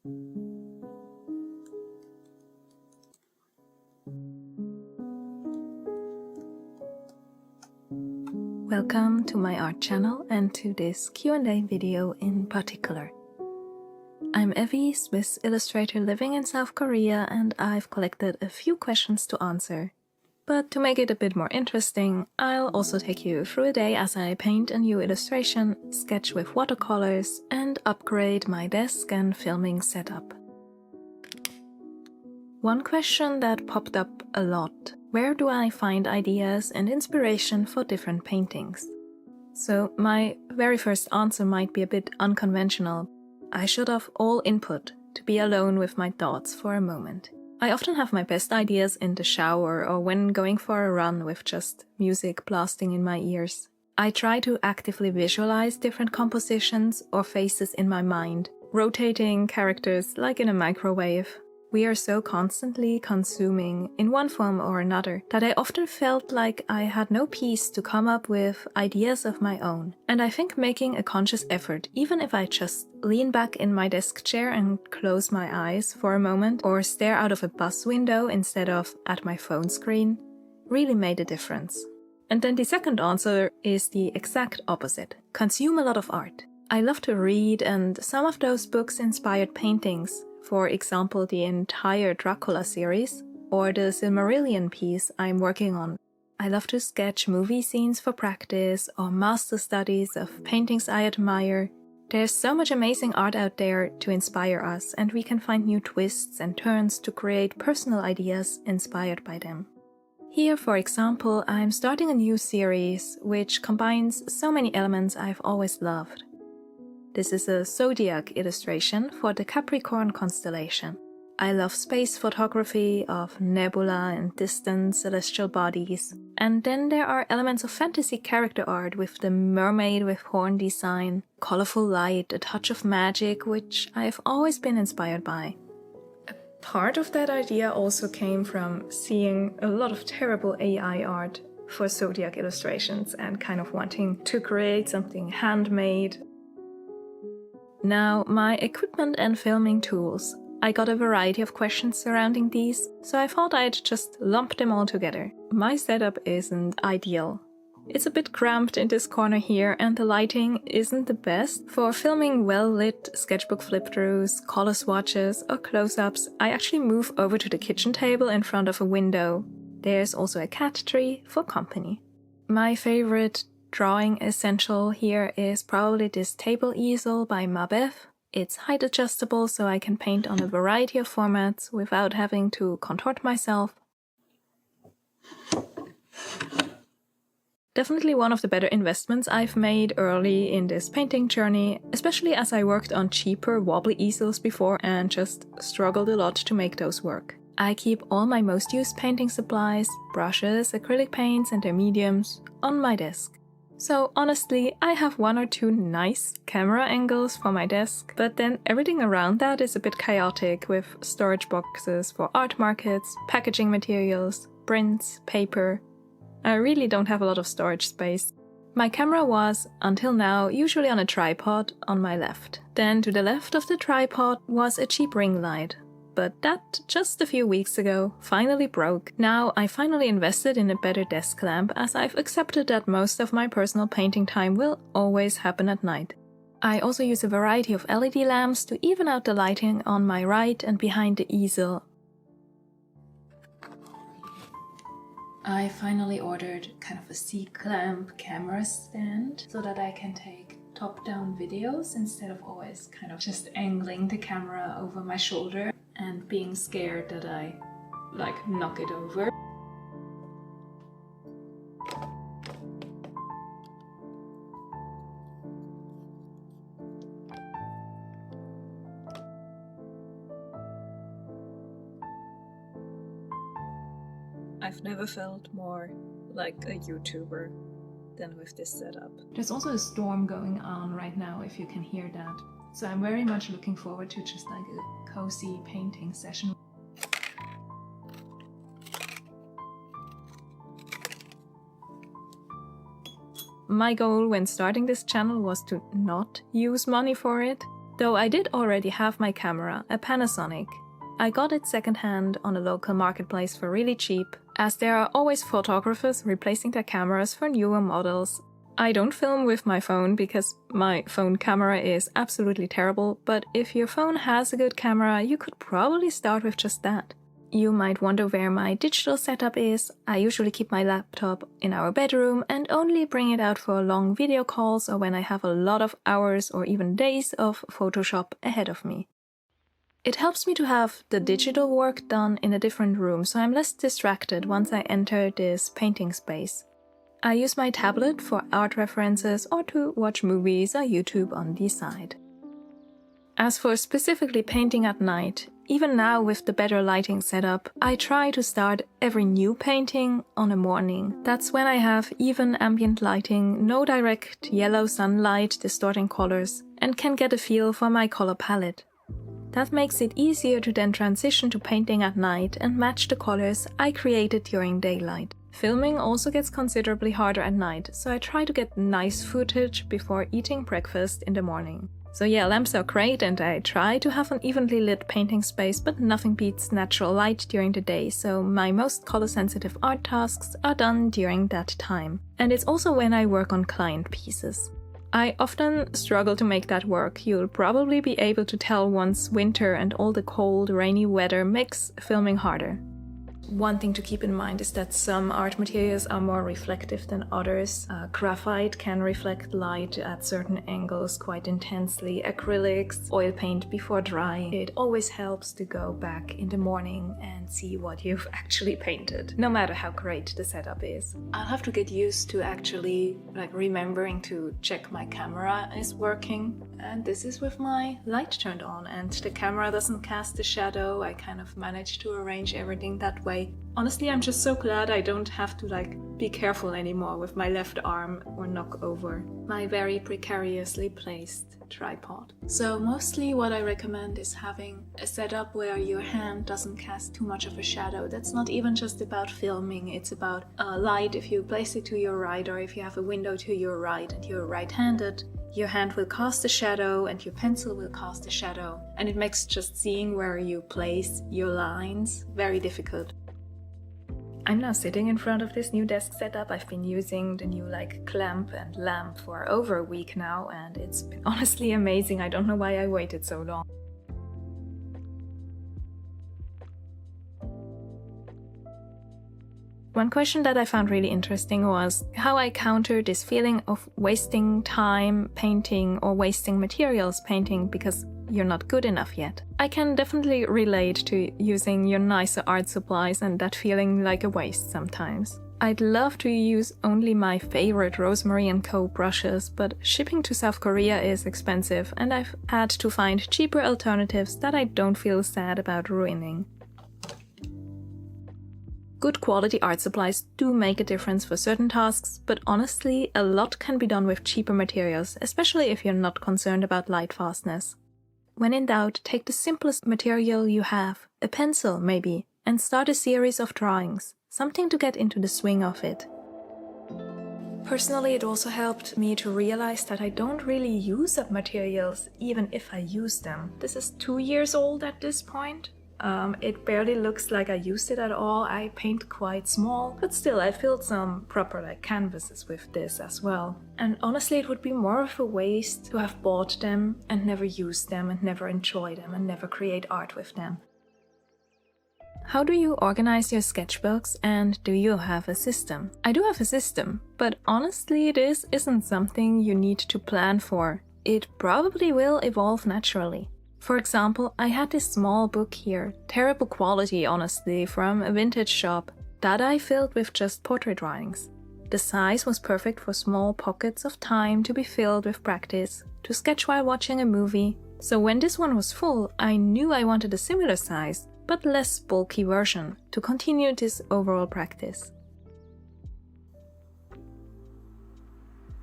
Welcome to my art channel and to this Q&A video in particular. I'm Evie, Swiss illustrator living in South Korea, and I've collected a few questions to answer. But to make it a bit more interesting, I'll also take you through a day as I paint a new illustration, sketch with watercolors, and upgrade my desk and filming setup. One question that popped up a lot: where do I find ideas and inspiration for different paintings? So my very first answer might be a bit unconventional. I shut off all input to be alone with my thoughts for a moment. I often have my best ideas in the shower or when going for a run with just music blasting in my ears. I try to actively visualize different compositions or faces in my mind, rotating characters like in a microwave. We are so constantly consuming in one form or another that I often felt like I had no peace to come up with ideas of my own. And I think making a conscious effort, even if I just lean back in my desk chair and close my eyes for a moment or stare out of a bus window instead of at my phone screen, really made a difference. And then the second answer is the exact opposite. Consume a lot of art. I love to read, and some of those books inspired paintings. For example, the entire Dracula series, or the Silmarillion piece I'm working on. I love to sketch movie scenes for practice, or master studies of paintings I admire. There's so much amazing art out there to inspire us, and we can find new twists and turns to create personal ideas inspired by them. Here, for example, I'm starting a new series which combines so many elements I've always loved. This is a Zodiac illustration for the Capricorn constellation. I love space photography of nebula and distant celestial bodies. And then there are elements of fantasy character art with the mermaid with horn design, colorful light, a touch of magic, which I've always been inspired by. A part of that idea also came from seeing a lot of terrible AI art for Zodiac illustrations and kind of wanting to create something handmade. Now, my equipment and filming tools. I got a variety of questions surrounding these, so I thought I'd just lump them all together. My setup isn't ideal. It's a bit cramped in this corner here, and the lighting isn't the best. For filming well-lit sketchbook flip-throughs, color swatches, or close-ups, I actually move over to the kitchen table in front of a window. There's also a cat tree for company. My favorite drawing essential here is probably this table easel by Mabev. It's height adjustable, so I can paint on a variety of formats without having to contort myself. Definitely one of the better investments I've made early in this painting journey, especially as I worked on cheaper wobbly easels before and just struggled a lot to make those work. I keep all my most used painting supplies, brushes, acrylic paints and their mediums on my desk. So honestly, I have one or two nice camera angles for my desk, but then everything around that is a bit chaotic with storage boxes for art markets, packaging materials, prints, paper. I really don't have a lot of storage space. My camera was, until now, usually on a tripod on my left. Then to the left of the tripod was a cheap ring light. But that, just a few weeks ago, finally broke. Now I finally invested in a better desk lamp, as I've accepted that most of my personal painting time will always happen at night. I also use a variety of LED lamps to even out the lighting on my right and behind the easel. I finally ordered kind of a C-clamp camera stand so that I can take top-down videos instead of always kind of just angling the camera over my shoulder and being scared that I knock it over. I've never felt more like a YouTuber than with this setup. There's also a storm going on right now, if you can hear that. So I'm very much looking forward to just like a cozy painting session. My goal when starting this channel was to not use money for it. Though I did already have my camera, a Panasonic. I got it secondhand on a local marketplace for really cheap, as there are always photographers replacing their cameras for newer models. I don't film with my phone because my phone camera is absolutely terrible, but if your phone has a good camera, you could probably start with just that. You might wonder where my digital setup is. I usually keep my laptop in our bedroom and only bring it out for long video calls or when I have a lot of hours or even days of Photoshop ahead of me. It helps me to have the digital work done in a different room, so I'm less distracted once I enter this painting space. I use my tablet for art references or to watch movies or YouTube on the side. As for specifically painting at night, even now with the better lighting setup, I try to start every new painting on a morning. That's when I have even ambient lighting, no direct yellow sunlight distorting colors, and can get a feel for my color palette. That makes it easier to then transition to painting at night and match the colors I created during daylight. Filming also gets considerably harder at night, so I try to get nice footage before eating breakfast in the morning. So yeah, lamps are great and I try to have an evenly lit painting space, but nothing beats natural light during the day, so my most color-sensitive art tasks are done during that time. And it's also when I work on client pieces. I often struggle to make that work. You'll probably be able to tell once winter and all the cold, rainy weather makes filming harder. One thing to keep in mind is that some art materials are more reflective than others. Graphite can reflect light at certain angles quite intensely. Acrylics, oil paint before drying. It always helps to go back in the morning and see what you've actually painted, no matter how great the setup is. I'll have to get used to actually remembering to check my camera is working. And this is with my light turned on and the camera doesn't cast a shadow. I kind of managed to arrange everything that way. Honestly, I'm just so glad I don't have to be careful anymore with my left arm or knock over my very precariously placed tripod. So mostly what I recommend is having a setup where your hand doesn't cast too much of a shadow. That's not even just about filming, it's about light. If you place it to your right or if you have a window to your right and you're right-handed, your hand will cast a shadow and your pencil will cast a shadow, and it makes just seeing where you place your lines very difficult. I'm now sitting in front of this new desk setup. I've been using the new clamp and lamp for over a week now, and it's been honestly amazing. I don't know why I waited so long. One question that I found really interesting was how I counter this feeling of wasting time painting or wasting materials painting because you're not good enough yet. I can definitely relate to using your nicer art supplies and that feeling like a waste sometimes. I'd love to use only my favorite Rosemary & Co brushes, but shipping to South Korea is expensive and I've had to find cheaper alternatives that I don't feel sad about ruining. Good quality art supplies do make a difference for certain tasks, but honestly, a lot can be done with cheaper materials, especially if you're not concerned about light fastness. When in doubt, take the simplest material you have, a pencil maybe, and start a series of drawings, something to get into the swing of it. Personally, it also helped me to realize that I don't really use up materials, even if I use them. This is 2 years old at this point. It barely looks like I used it at all. I paint quite small, but still I filled some proper canvases with this as well. And honestly, it would be more of a waste to have bought them and never use them and never enjoy them and never create art with them. How do you organize your sketchbooks, and do you have a system? I do have a system, but honestly this isn't something you need to plan for. It probably will evolve naturally. For example, I had this small book here, terrible quality honestly, from a vintage shop, that I filled with just portrait drawings. The size was perfect for small pockets of time to be filled with practice, to sketch while watching a movie. So when this one was full, I knew I wanted a similar size, but less bulky version, to continue this overall practice.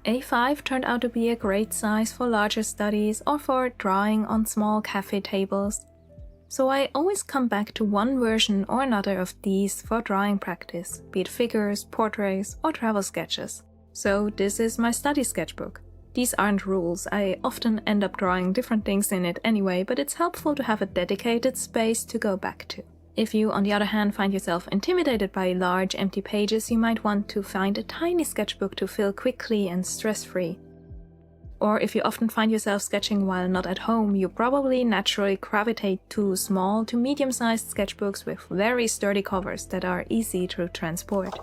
A5 turned out to be a great size for larger studies or for drawing on small cafe tables. So I always come back to one version or another of these for drawing practice, be it figures, portraits or travel sketches. So this is my study sketchbook. These aren't rules, I often end up drawing different things in it anyway, but it's helpful to have a dedicated space to go back to. If you, on the other hand, find yourself intimidated by large empty pages, you might want to find a tiny sketchbook to fill quickly and stress-free. Or if you often find yourself sketching while not at home, you probably naturally gravitate to small to medium-sized sketchbooks with very sturdy covers that are easy to transport.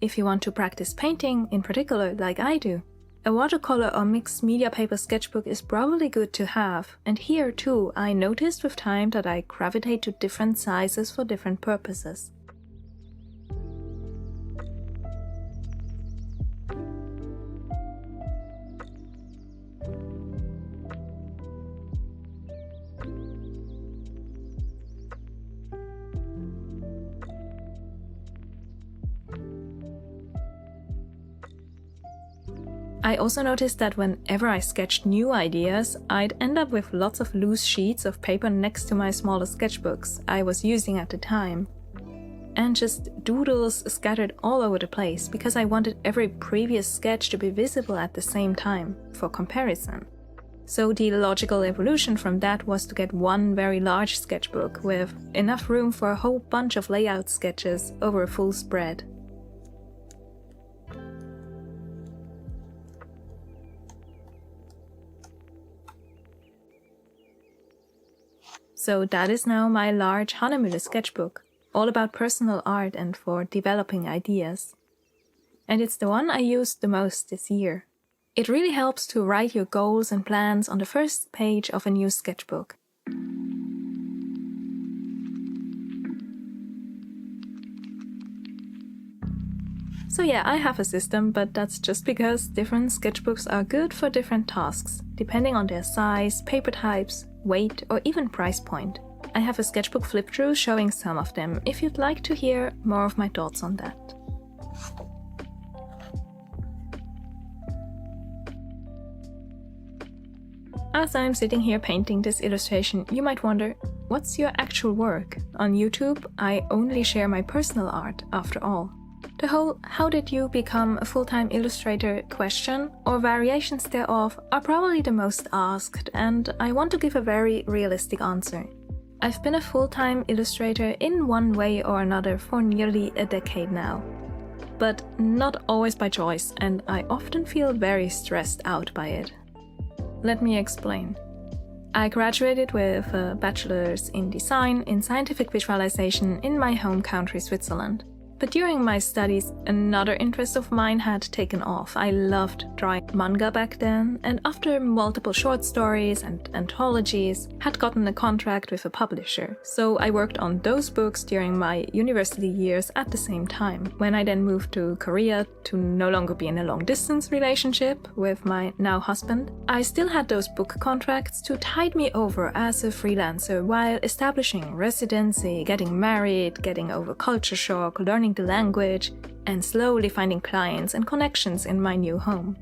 If you want to practice painting, in particular, like I do, a watercolor or mixed media paper sketchbook is probably good to have, and here too I noticed with time that I gravitate to different sizes for different purposes. I also noticed that whenever I sketched new ideas, I'd end up with lots of loose sheets of paper next to my smaller sketchbooks I was using at the time. And just doodles scattered all over the place, because I wanted every previous sketch to be visible at the same time, for comparison. So the logical evolution from that was to get one very large sketchbook with enough room for a whole bunch of layout sketches over a full spread. So that is now my large Hahnemühle sketchbook, all about personal art and for developing ideas. And it's the one I used the most this year. It really helps to write your goals and plans on the first page of a new sketchbook. So yeah, I have a system, but that's just because different sketchbooks are good for different tasks, depending on their size, paper types, weight, or even price point. I have a sketchbook flip-through showing some of them, if you'd like to hear more of my thoughts on that. As I'm sitting here painting this illustration, you might wonder, what's your actual work? On YouTube, I only share my personal art, after all. The whole "how did you become a full-time illustrator" question, or variations thereof, are probably the most asked, and I want to give a very realistic answer. I've been a full-time illustrator in one way or another for nearly a decade now. But not always by choice, and I often feel very stressed out by it. Let me explain. I graduated with a bachelor's in design in scientific visualization in my home country, Switzerland. But during my studies, another interest of mine had taken off. I loved drawing manga back then, and after multiple short stories and anthologies, had gotten a contract with a publisher. So I worked on those books during my university years at the same time. When I then moved to Korea to no longer be in a long-distance relationship with my now husband, I still had those book contracts to tide me over as a freelancer while establishing residency, getting married, getting over culture shock, learning the language, and slowly finding clients and connections in my new home.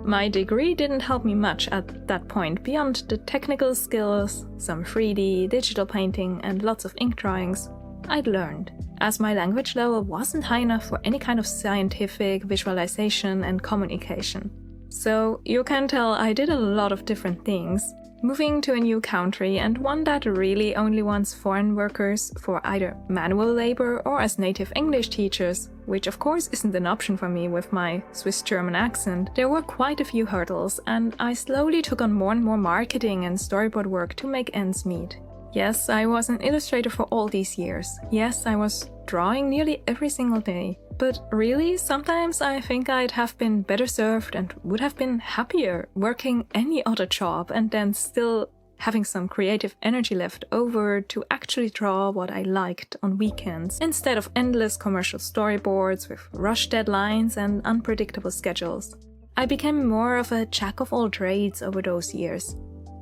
My degree didn't help me much at that point beyond the technical skills, some 3D, digital painting, and lots of ink drawings I'd learned, as my language level wasn't high enough for any kind of scientific visualization and communication. So you can tell I did a lot of different things, moving to a new country and one that really only wants foreign workers for either manual labor or as native English teachers, which of course isn't an option for me with my Swiss-German accent. There were quite a few hurdles, and I slowly took on more and more marketing and storyboard work to make ends meet. Yes, I was an illustrator for all these years. Yes, I was drawing nearly every single day. But really, sometimes I think I'd have been better served and would have been happier working any other job and then still having some creative energy left over to actually draw what I liked on weekends, instead of endless commercial storyboards with rush deadlines and unpredictable schedules. I became more of a jack of all trades over those years,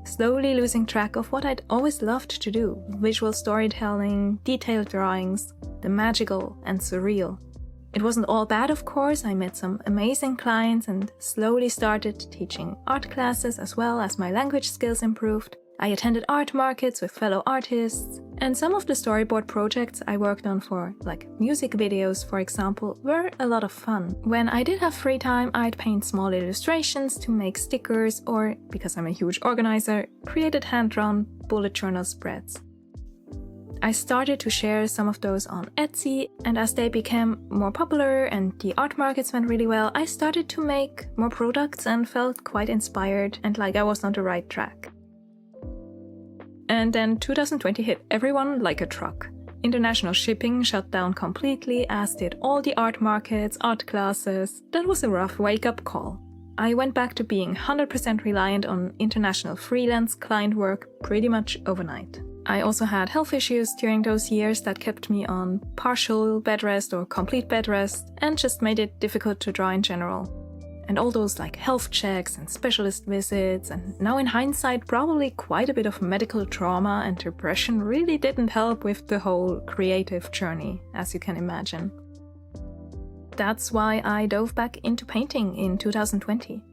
slowly losing track of what I'd always loved to do: visual storytelling, detailed drawings, the magical and surreal. It wasn't all bad, of course. I met some amazing clients and slowly started teaching art classes as well as my language skills improved. I attended art markets with fellow artists, And some of the storyboard projects I worked on for, like music videos for example, were a lot of fun. When I did have free time, I'd paint small illustrations to make stickers or, because I'm a huge organizer, created hand-drawn bullet journal spreads. I started to share some of those on Etsy, and as they became more popular and the art markets went really well, I started to make more products and felt quite inspired and like I was on the right track. And then 2020 hit everyone like a truck. International shipping shut down completely, as did all the art markets, art classes. That was a rough wake-up call. I went back to being 100% reliant on international freelance client work pretty much overnight. I also had health issues during those years that kept me on partial bed rest or complete bed rest and just made it difficult to draw in general. And all those like health checks and specialist visits, and now in hindsight probably quite a bit of medical trauma and depression really didn't help with the whole creative journey, as you can imagine. That's why I dove back into painting in 2020.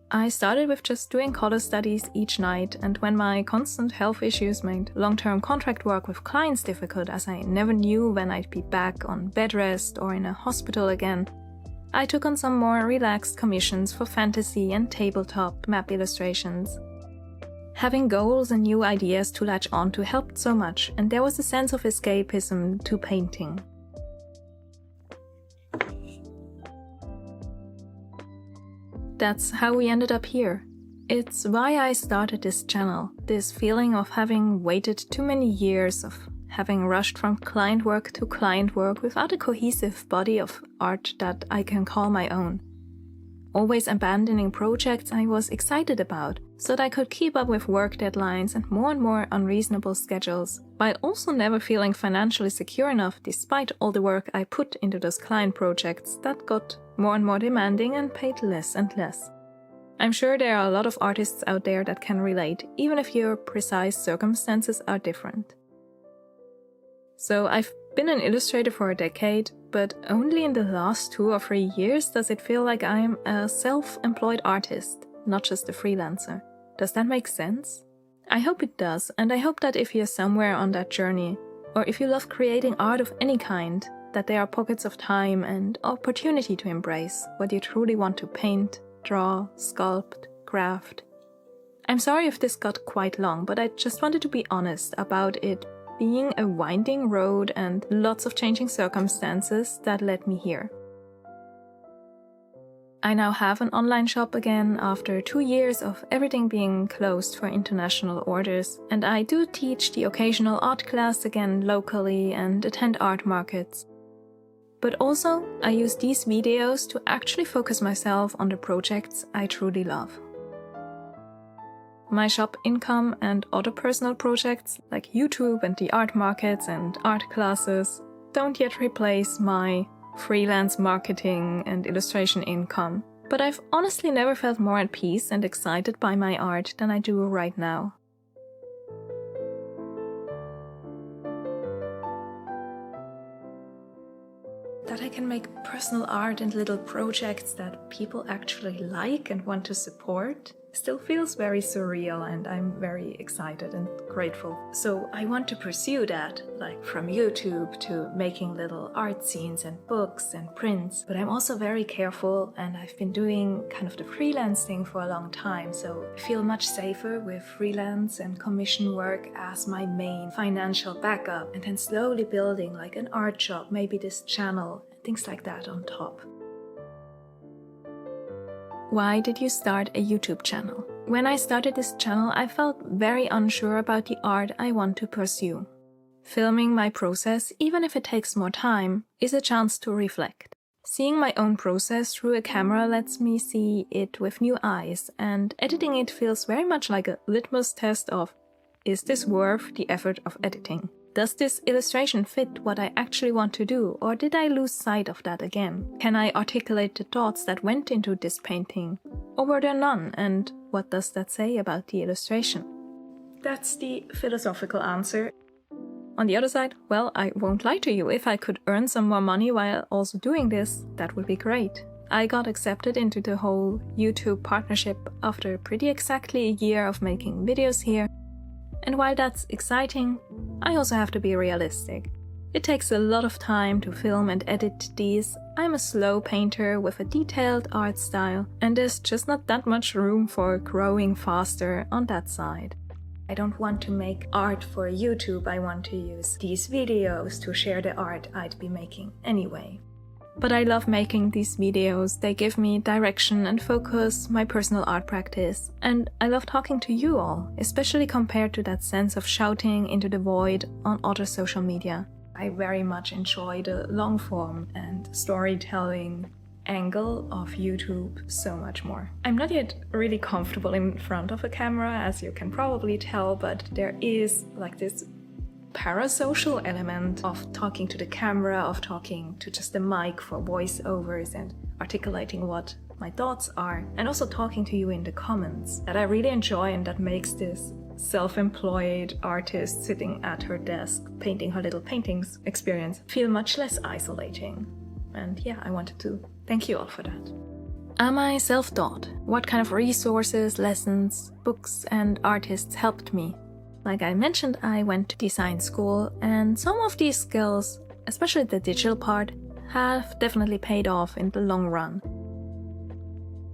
I started with just doing color studies each night, and when my constant health issues made long-term contract work with clients difficult, as I never knew when I'd be back on bed rest or in a hospital again, I took on some more relaxed commissions for fantasy and tabletop map illustrations. Having goals and new ideas to latch onto helped so much, and there was a sense of escapism to painting. That's how we ended up here. It's why I started this channel, this feeling of having waited too many years, of having rushed from client work to client work without a cohesive body of art that I can call my own. Always abandoning projects I was excited about, so that I could keep up with work deadlines and more unreasonable schedules, while also never feeling financially secure enough despite all the work I put into those client projects that got more and more demanding and paid less and less. I'm sure there are a lot of artists out there that can relate, even if your precise circumstances are different. So I've been an illustrator for a decade, but only in the last 2 or 3 years does it feel like I'm a self-employed artist, not just a freelancer. Does that make sense? I hope it does, and I hope that if you're somewhere on that journey, or if you love creating art of any kind, that there are pockets of time and opportunity to embrace what you truly want to paint, draw, sculpt, craft. I'm sorry if this got quite long, but I just wanted to be honest about it being a winding road and lots of changing circumstances that led me here. I now have an online shop again after 2 years of everything being closed for international orders, and I do teach the occasional art class again locally and attend art markets. But also, I use these videos to actually focus myself on the projects I truly love. My shop income and other personal projects like YouTube and the art markets and art classes don't yet replace my freelance marketing and illustration income, but I've honestly never felt more at peace and excited by my art than I do right now. That I can make personal art and little projects that people actually like and want to support still feels very surreal, and I'm very excited and grateful. So I want to pursue that, like from YouTube to making little art scenes and books and prints. But I'm also very careful, and I've been doing kind of the freelance thing for a long time, so I feel much safer with freelance and commission work as my main financial backup, and then slowly building like an art shop, maybe this channel, and things like that on top. Why did you start a YouTube channel? When I started this channel, I felt very unsure about the art I want to pursue. Filming my process, even if it takes more time, is a chance to reflect. Seeing my own process through a camera lets me see it with new eyes, and editing it feels very much like a litmus test of, is this worth the effort of editing? Does this illustration fit what I actually want to do, or did I lose sight of that again? Can I articulate the thoughts that went into this painting? Or were there none, and what does that say about the illustration? That's the philosophical answer. On the other side, well, I won't lie to you, if I could earn some more money while also doing this, that would be great. I got accepted into the whole YouTube partnership after pretty exactly a year of making videos here, And while that's exciting, I also have to be realistic. It takes a lot of time to film and edit these. I'm a slow painter with a detailed art style, and there's just not that much room for growing faster on that side. I don't want to make art for YouTube, I want to use these videos to share the art I'd be making anyway. But I love making these videos, they give me direction and focus my personal art practice. And I love talking to you all, especially compared to that sense of shouting into the void on other social media. I very much enjoy the long form and storytelling angle of YouTube so much more. I'm not yet really comfortable in front of a camera, as you can probably tell, but there is like this parasocial element of talking to the camera, of talking to just the mic for voiceovers and articulating what my thoughts are, and also talking to you in the comments that I really enjoy, and that makes this self-employed artist sitting at her desk painting her little paintings experience feel much less isolating. And yeah, I wanted to thank you all for that. Am I self-taught? What kind of resources, lessons, books and artists helped me? Like I mentioned, I went to design school, and some of these skills, especially the digital part, have definitely paid off in the long run.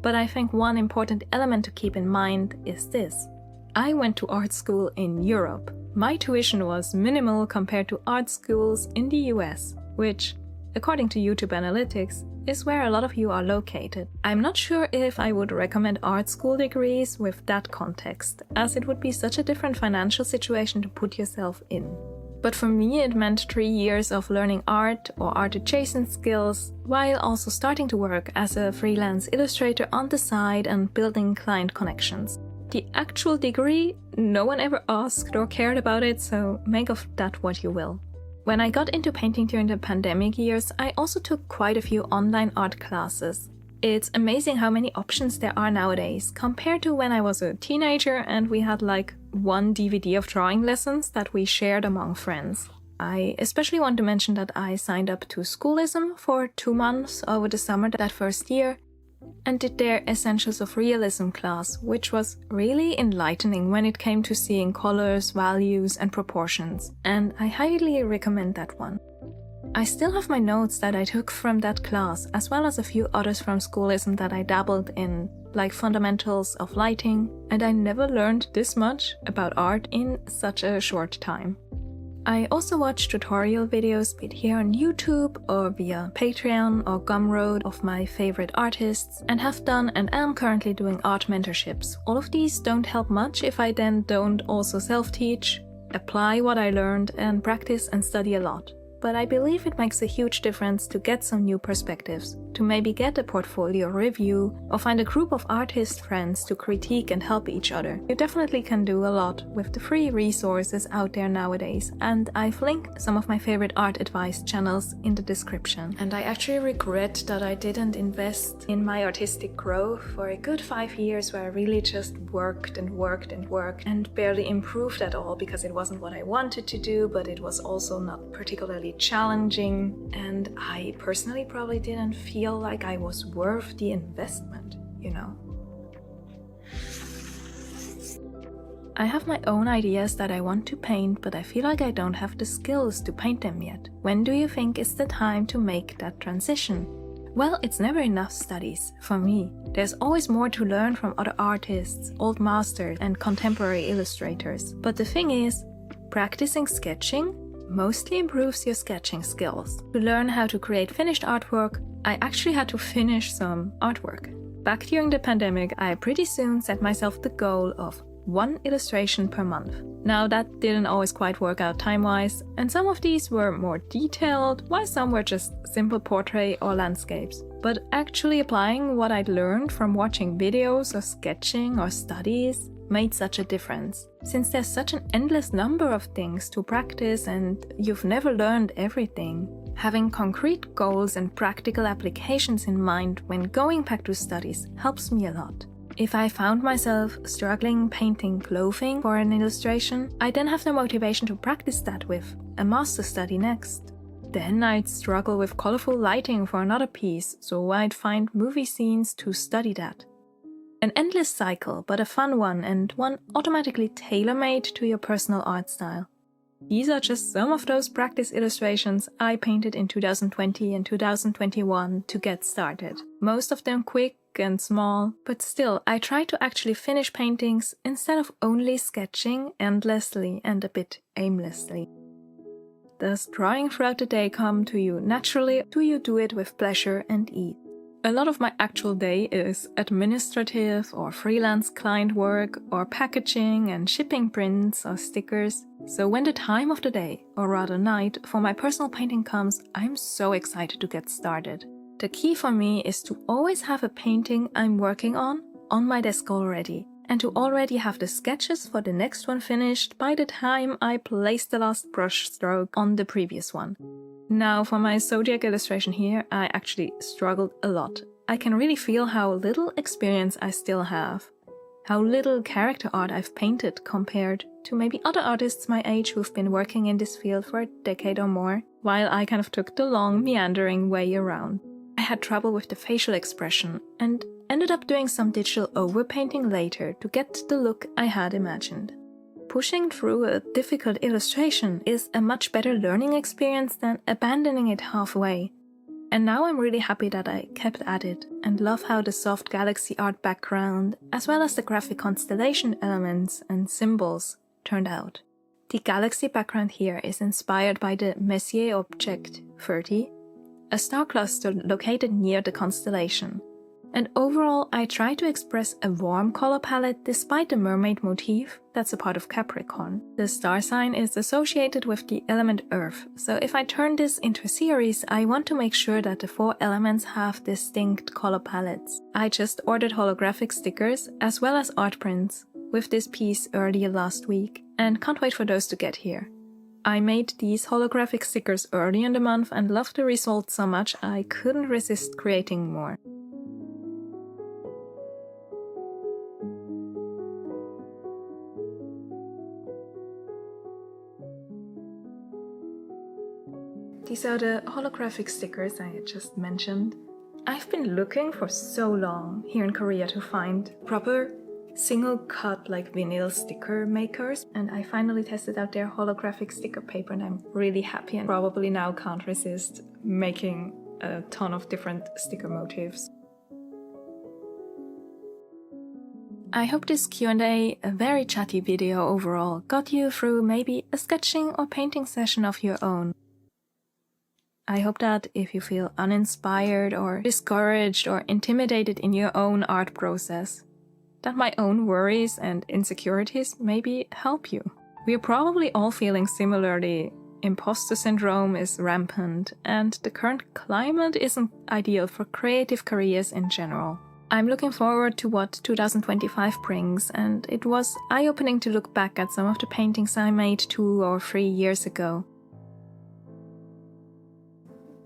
But I think one important element to keep in mind is this. I went to art school in Europe. My tuition was minimal compared to art schools in the US, which, according to YouTube Analytics, is where a lot of you are located. I'm not sure if I would recommend art school degrees with that context, as it would be such a different financial situation to put yourself in. But for me it meant 3 years of learning art or art-adjacent skills, while also starting to work as a freelance illustrator on the side and building client connections. The actual degree, no one ever asked or cared about it, so make of that what you will. When I got into painting during the pandemic years, I also took quite a few online art classes. It's amazing how many options there are nowadays, compared to when I was a teenager and we had like one DVD of drawing lessons that we shared among friends. I especially want to mention that I signed up to Schoolism for 2 months over the summer that first year, and did their Essentials of Realism class, which was really enlightening when it came to seeing colors, values and proportions, and I highly recommend that one. I still have my notes that I took from that class, as well as a few others from Schoolism that I dabbled in, like fundamentals of lighting, and I never learned this much about art in such a short time. I also watch tutorial videos, be it here on YouTube or via Patreon or Gumroad, of my favorite artists, and have done and am currently doing art mentorships. All of these don't help much if I then don't also self-teach, apply what I learned, and practice and study a lot. But I believe it makes a huge difference to get some new perspectives, to maybe get a portfolio review, or find a group of artist friends to critique and help each other. You definitely can do a lot with the free resources out there nowadays, and I've linked some of my favorite art advice channels in the description. And I actually regret that I didn't invest in my artistic growth for a good 5 years, where I really just worked and worked and worked and barely improved at all, because it wasn't what I wanted to do, but it was also not particularly challenging, and I personally probably didn't feel like I was worth the investment, you know. I have my own ideas that I want to paint, but I feel like I don't have the skills to paint them yet. When do you think is the time to make that transition? Well, it's never enough studies, for me. There's always more to learn from other artists, old masters and contemporary illustrators. But the thing is, practicing sketching mostly improves your sketching skills. To learn how to create finished artwork, I actually had to finish some artwork. Back during the pandemic, I pretty soon set myself the goal of 1 illustration per month. Now that didn't always quite work out time-wise, and some of these were more detailed, while some were just simple portrait or landscapes. But actually applying what I'd learned from watching videos or sketching or studies made such a difference. Since there's such an endless number of things to practice and you've never learned everything, having concrete goals and practical applications in mind when going back to studies helps me a lot. If I found myself struggling painting clothing for an illustration, I then have the motivation to practice that with a master study next. Then I'd struggle with colorful lighting for another piece, so I'd find movie scenes to study that. An endless cycle, but a fun one, and one automatically tailor-made to your personal art style. These are just some of those practice illustrations I painted in 2020 and 2021 to get started. Most of them quick and small, but still I try to actually finish paintings instead of only sketching endlessly and a bit aimlessly. Does drawing throughout the day come to you naturally, or do you do it with pleasure and ease? A lot of my actual day is administrative or freelance client work or packaging and shipping prints or stickers. So when the time of the day, or rather night, for my personal painting comes, I'm so excited to get started. The key for me is to always have a painting I'm working on my desk already, and to already have the sketches for the next one finished by the time I place the last brush stroke on the previous one. Now for my Zodiac illustration here, I actually struggled a lot. I can really feel how little experience I still have, how little character art I've painted compared to maybe other artists my age who've been working in this field for a decade or more, while I kind of took the long, meandering way around. I had trouble with the facial expression and ended up doing some digital overpainting later to get the look I had imagined. Pushing through a difficult illustration is a much better learning experience than abandoning it halfway. And now I'm really happy that I kept at it and love how the soft galaxy art background, as well as the graphic constellation elements and symbols, turned out. The galaxy background here is inspired by the Messier object 30, a star cluster located near the constellation. And overall, I try to express a warm color palette despite the mermaid motif that's a part of Capricorn. The star sign is associated with the element Earth, so if I turn this into a series, I want to make sure that the 4 elements have distinct color palettes. I just ordered holographic stickers as well as art prints with this piece earlier last week, and can't wait for those to get here. I made these holographic stickers early in the month and loved the result so much I couldn't resist creating more. These are the holographic stickers I had just mentioned. I've been looking for so long here in Korea to find proper single cut like vinyl sticker makers, and I finally tested out their holographic sticker paper and I'm really happy and probably now can't resist making a ton of different sticker motifs. I hope this Q&A, a very chatty video overall, got you through maybe a sketching or painting session of your own. I hope that if you feel uninspired or discouraged or intimidated in your own art process, that my own worries and insecurities maybe help you. We are probably all feeling similarly. Imposter syndrome is rampant, and the current climate isn't ideal for creative careers in general. I'm looking forward to what 2025 brings, and it was eye-opening to look back at some of the paintings I made 2 or 3 years ago.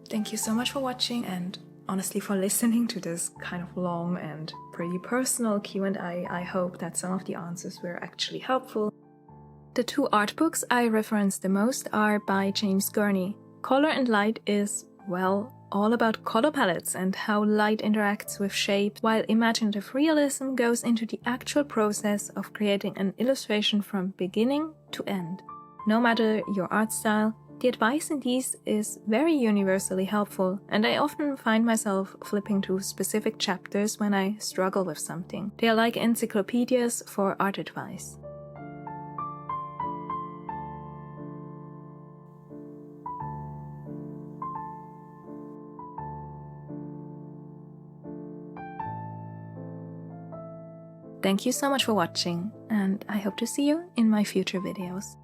Thank you so much for watching and honestly for listening to this kind of long and pretty personal Q&A. I hope that some of the answers were actually helpful. The 2 art books I reference the most are by James Gurney. Color and Light is, well, all about color palettes and how light interacts with shape, while imaginative realism goes into the actual process of creating an illustration from beginning to end. No matter your art style, the advice in these is very universally helpful, and I often find myself flipping to specific chapters when I struggle with something. They are like encyclopedias for art advice. Thank you so much for watching, and I hope to see you in my future videos.